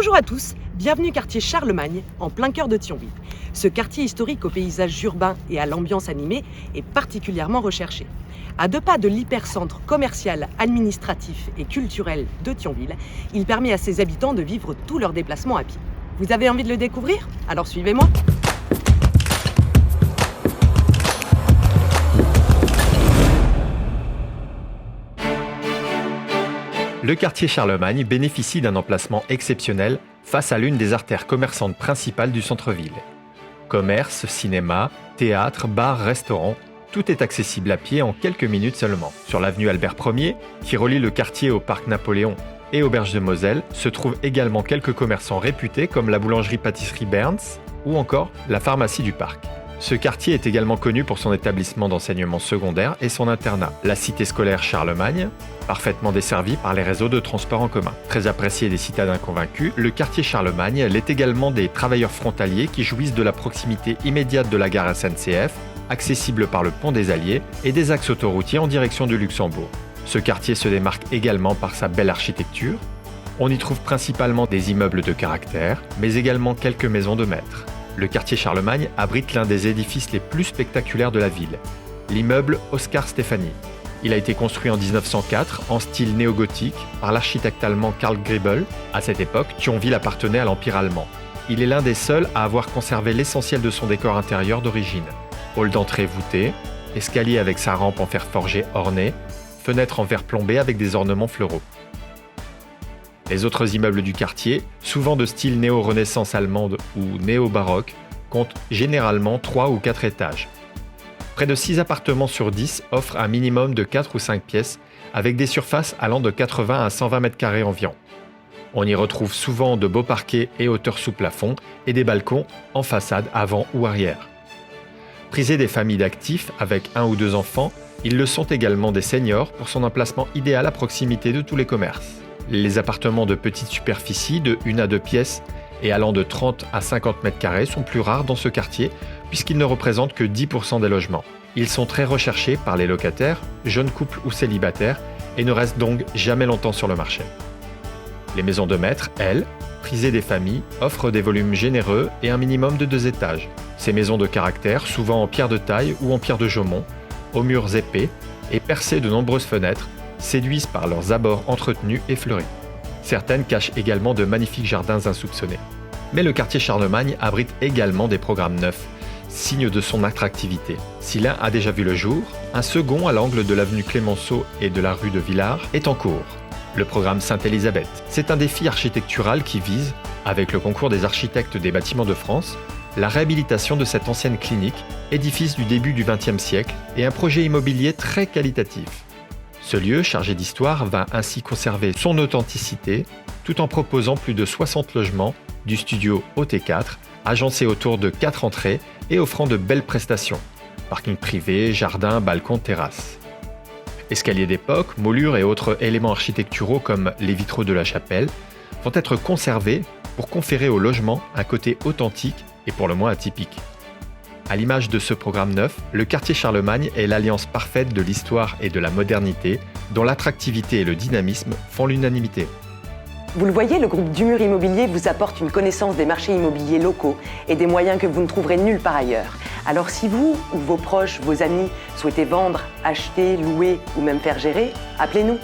Bonjour à tous, bienvenue quartier Charlemagne, en plein cœur de Thionville. Ce quartier historique aux paysages urbains et à l'ambiance animée est particulièrement recherché. À 2 pas de l'hypercentre commercial, administratif et culturel de Thionville, il permet à ses habitants de vivre tous leurs déplacements à pied. Vous avez envie de le découvrir? Alors suivez-moi. Le quartier Charlemagne bénéficie d'un emplacement exceptionnel face à l'une des artères commerçantes principales du centre-ville. Commerce, cinéma, théâtre, bars, restaurants, tout est accessible à pied en quelques minutes seulement. Sur l'avenue Albert Ier, qui relie le quartier au parc Napoléon et Auberge de Moselle, se trouvent également quelques commerçants réputés comme la boulangerie-pâtisserie Bern's ou encore la pharmacie du parc. Ce quartier est également connu pour son établissement d'enseignement secondaire et son internat, la cité scolaire Charlemagne, parfaitement desservie par les réseaux de transport en commun. Très apprécié des citadins convaincus, le quartier Charlemagne l'est également des travailleurs frontaliers qui jouissent de la proximité immédiate de la gare SNCF, accessible par le pont des Alliés et des axes autoroutiers en direction du Luxembourg. Ce quartier se démarque également par sa belle architecture. On y trouve principalement des immeubles de caractère, mais également quelques maisons de maîtres. Le quartier Charlemagne abrite l'un des édifices les plus spectaculaires de la ville, l'immeuble Oscar Stéphanie. Il a été construit en 1904 en style néo-gothique par l'architecte allemand Karl Griebel. À cette époque, Thionville appartenait à l'Empire allemand. Il est l'un des seuls à avoir conservé l'essentiel de son décor intérieur d'origine. Hall d'entrée voûté, escalier avec sa rampe en fer forgé ornée, fenêtres en verre plombé avec des ornements floraux. Les autres immeubles du quartier, souvent de style néo-renaissance allemande ou néo-baroque, comptent généralement 3 ou 4 étages. Près de 6 appartements sur 10 offrent un minimum de 4 ou 5 pièces, avec des surfaces allant de 80 à 120 mètres carrés environ. On y retrouve souvent de beaux parquets et hauteurs sous plafond et des balcons en façade avant ou arrière. Prisé des familles d'actifs avec 1 ou 2 enfants, ils le sont également des seniors pour son emplacement idéal à proximité de tous les commerces. Les appartements de petite superficie, de 1 à 2 pièces et allant de 30 à 50 mètres carrés sont plus rares dans ce quartier puisqu'ils ne représentent que 10% des logements. Ils sont très recherchés par les locataires, jeunes couples ou célibataires et ne restent donc jamais longtemps sur le marché. Les maisons de maître, elles, prisées des familles, offrent des volumes généreux et un minimum de 2 étages. Ces maisons de caractère, souvent en pierre de taille ou en pierre de Jaumont, aux murs épais et percées de nombreuses fenêtres, séduisent par leurs abords entretenus et fleuris. Certaines cachent également de magnifiques jardins insoupçonnés. Mais le quartier Charlemagne abrite également des programmes neufs, signe de son attractivité. Si l'un a déjà vu le jour, un second à l'angle de l'avenue Clémenceau et de la rue de Villars est en cours. Le programme Sainte-Élisabeth. C'est un défi architectural qui vise, avec le concours des architectes des bâtiments de France, la réhabilitation de cette ancienne clinique, édifice du début du XXe siècle, et un projet immobilier très qualitatif. Ce lieu, chargé d'histoire, va ainsi conserver son authenticité tout en proposant plus de 60 logements du studio OT4, agencés autour de 4 entrées et offrant de belles prestations. Parking privé, jardin, balcon, terrasse. Escaliers d'époque, moulures et autres éléments architecturaux comme les vitraux de la chapelle vont être conservés pour conférer au logement un côté authentique et pour le moins atypique. À l'image de ce programme neuf, le quartier Charlemagne est l'alliance parfaite de l'histoire et de la modernité, dont l'attractivité et le dynamisme font l'unanimité. Vous le voyez, le groupe Dumur Immobilier vous apporte une connaissance des marchés immobiliers locaux et des moyens que vous ne trouverez nulle part ailleurs. Alors si vous ou vos proches, vos amis souhaitez vendre, acheter, louer ou même faire gérer, appelez-nous.